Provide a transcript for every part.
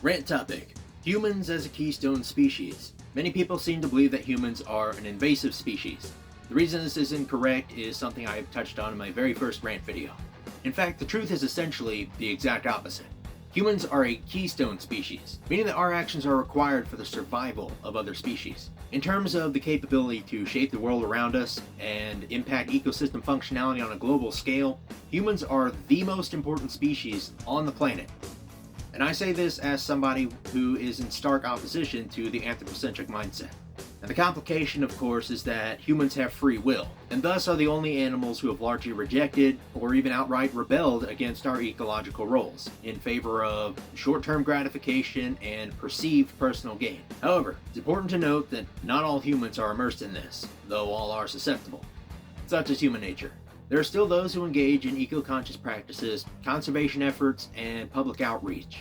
Rant topic: humans as a keystone species. Many people seem to believe that humans are an invasive species. The reason this is incorrect is something I touched on in my very first rant video. In fact, the truth is essentially the exact opposite. Humans are a keystone species, meaning that our actions are required for the survival of other species. In terms of the capability to shape the world around us and impact ecosystem functionality on a global scale, humans are the most important species on the planet. And I say this as somebody who is in stark opposition to the anthropocentric mindset. And the complication, of course, is that humans have free will, and thus are the only animals who have largely rejected or even outright rebelled against our ecological roles in favor of short-term gratification and perceived personal gain. However, it's important to note that not all humans are immersed in this, though all are susceptible. Such is human nature. There are still those who engage in eco-conscious practices, conservation efforts, and public outreach.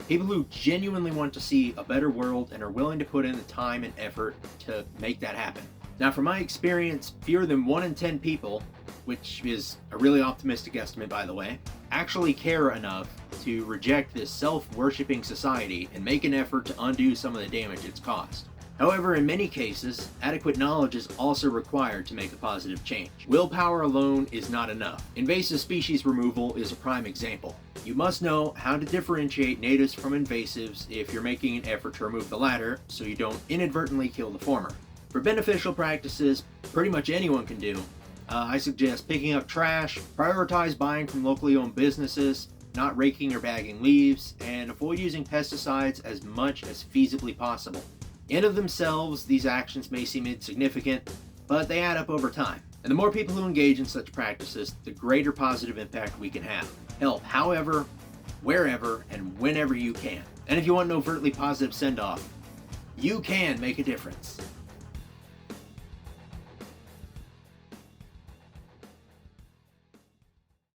People who genuinely want to see a better world and are willing to put in the time and effort to make that happen. Now, from my experience, fewer than 1 in 10 people, which is a really optimistic estimate by the way, actually care enough to reject this self-worshipping society and make an effort to undo some of the damage it's caused. However, in many cases, adequate knowledge is also required to make a positive change. Willpower alone is not enough. Invasive species removal is a prime example. You must know how to differentiate natives from invasives if you're making an effort to remove the latter, so you don't inadvertently kill the former. For beneficial practices pretty much anyone can do, I suggest picking up trash, prioritize buying from locally owned businesses, not raking or bagging leaves, and avoid using pesticides as much as feasibly possible. In of themselves, these actions may seem insignificant, but they add up over time. And the more people who engage in such practices, the greater positive impact we can have. Help however, wherever, and whenever you can. And if you want an overtly positive send-off, you can make a difference.